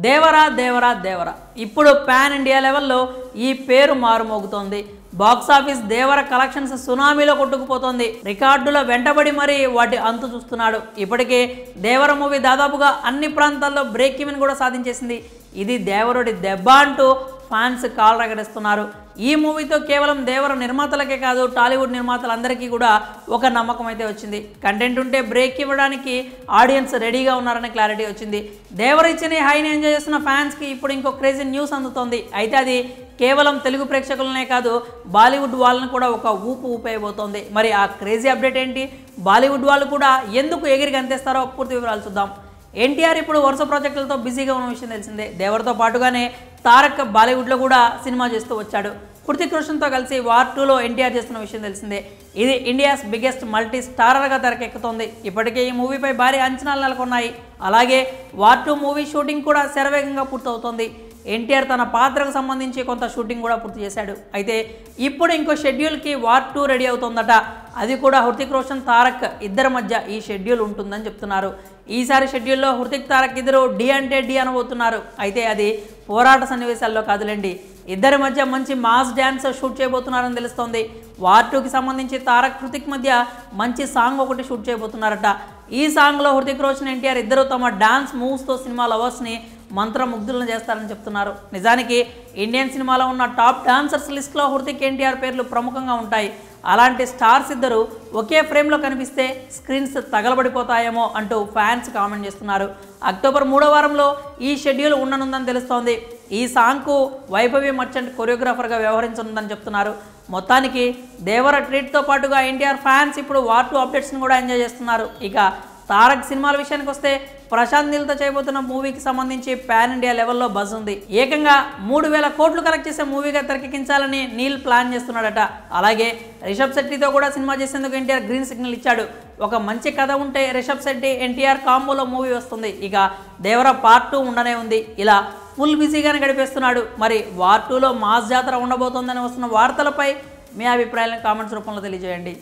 దేవరా దేవరా దేవరా ఇప్పుడు pan India లెవెల్లో ఈ పేరు మారుమోగుతోంది. బాక్సాఫీస్ దేవర కలెక్షన్స్ సునామీలో కొట్టుకుపోతోంది. రికార్డుల వెంటబడి మరీ వాటి అంతు చూస్తున్నాడు. ఇప్పటికే దేవర మూవీ దాదాపుగా అన్ని ప్రాంతాల్లో బ్రేక్ ఈవెన్ కూడా సాధించేసింది. ఇది దేవరుడి దెబ్బ అంటూ ఫ్యాన్స్ కాల్ రగడిస్తున్నారు. ఈ మూవీతో కేవలం దేవర నిర్మాతలకే కాదు, టాలీవుడ్ నిర్మాతలందరికీ కూడా ఒక నమ్మకం అయితే వచ్చింది. కంటెంట్ ఉంటే బ్రేక్ ఇవ్వడానికి ఆడియన్స్ రెడీగా ఉన్నారనే క్లారిటీ వచ్చింది. దేవర ఇచ్చిన హైని ఎంజాయ్ చేస్తున్న ఫ్యాన్స్కి ఇప్పుడు ఇంకో క్రేజీ న్యూస్ అందుతోంది. అయితే అది కేవలం తెలుగు ప్రేక్షకులనే కాదు, బాలీవుడ్ వాళ్ళని కూడా ఒక ఊపు ఊపేయబోతోంది. మరి ఆ క్రేజీ అప్డేట్ ఏంటి, బాలీవుడ్ వాళ్ళు కూడా ఎందుకు ఎగిరి గంతేస్తారో పూర్తి వివరాలు చూద్దాం. ఎన్టీఆర్ ఇప్పుడు వరుస ప్రాజెక్టులతో బిజీగా ఉన్న విషయం తెలిసిందే. దేవరతో పాటుగానే తారక్ బాలీవుడ్లో కూడా సినిమా చేస్తూ వచ్చాడు. హృతిక్ రోషన్తో కలిసి వార్ 2లో ఎన్టీఆర్ చేస్తున్న విషయం తెలిసిందే. ఇది ఇండియాస్ బిగ్గెస్ట్ మల్టీ స్టారర్గా తెరకెక్కుతోంది. ఇప్పటికే ఈ మూవీపై భారీ అంచనాలు నెలకొన్నాయి. అలాగే వార్ 2 మూవీ షూటింగ్ కూడా శరవేగంగా పూర్తవుతోంది. ఎన్టీఆర్ తన పాత్రకు సంబంధించి కొంత షూటింగ్ కూడా పూర్తి చేశాడు. అయితే ఇప్పుడు ఇంకో షెడ్యూల్కి వార్ 2 రెడీ అవుతోందట. అది కూడా హృతిక్ రోషన్ తారక్ ఇద్దరి మధ్య ఈ షెడ్యూల్ ఉంటుందని చెప్తున్నారు. ఈసారి షెడ్యూల్లో హృతిక్ తారక్ ఇద్దరు డి అంటే డి అనబోతున్నారు. అయితే అది పోరాట సన్నివేశాల్లో కాదులేండి, ఇద్దరి మధ్య మంచి మాస్ డ్యాన్స్ షూట్ చేయబోతున్నారని తెలుస్తోంది. వార్ 2కి సంబంధించి తారక్ హృతిక్ మధ్య మంచి సాంగ్ ఒకటి షూట్ చేయబోతున్నారట. ఈ సాంగ్లో హృతిక్ రోషన్ ఎన్టీఆర్ ఇద్దరు తమ డాన్స్ మూవ్స్తో సినిమా లవర్స్ని మంత్రముగ్ధులను చేస్తారని చెప్తున్నారు. నిజానికి ఇండియన్ సినిమాలో ఉన్న టాప్ డాన్సర్స్ లిస్ట్లో హృతిక్ ఎన్టీఆర్ పేర్లు ప్రముఖంగా ఉంటాయి. అలాంటి స్టార్స్ ఇద్దరు ఒకే ఫ్రేమ్లో కనిపిస్తే స్క్రీన్స్ తగలబడిపోతాయేమో అంటూ ఫ్యాన్స్ కామెంట్ చేస్తున్నారు. అక్టోబర్ 3వ వారంలో ఈ షెడ్యూల్ ఉండనుందని తెలుస్తోంది. ఈ సాంగ్కు వైభవి మర్చెంట్ కొరియోగ్రాఫర్గా వ్యవహరించనుందని చెప్తున్నారు. మొత్తానికి దేవర ట్రీట్తో పాటుగా ఎన్టీఆర్ ఫ్యాన్స్ ఇప్పుడు వార్ 2 అప్డేట్స్ని కూడా ఎంజాయ్ చేస్తున్నారు. ఇక తారక్ సినిమాల విషయానికి వస్తే ప్రశాంత్ నీల్తో చేయబోతున్న మూవీకి సంబంధించి పాన్ ఇండియా లెవెల్లో బజ్ ఉంది. ఏకంగా 3000 కోట్లు కలెక్ట్ చేసే మూవీగా తెరకెక్కించాలని నీల్ ప్లాన్ చేస్తున్నాడట. అలాగే రిషబ్ శెట్టితో కూడా సినిమా చేసేందుకు ఎన్టీఆర్ గ్రీన్ సిగ్నల్ ఇచ్చాడు. ఒక మంచి కథ ఉంటే రిషబ్ శెట్టి ఎన్టీఆర్ కాంబోలో మూవీ వస్తుంది. ఇక దేవర పార్ట్ 2 ఉండనే ఉంది. ఇలా ఫుల్ బిజీగానే గడిపేస్తున్నాడు. మరి వార్ 2లో మాస్ జాతర ఉండబోతోందని వస్తున్న వార్తలపై మీ అభిప్రాయాలను కామెంట్స్ రూపంలో తెలియజేయండి.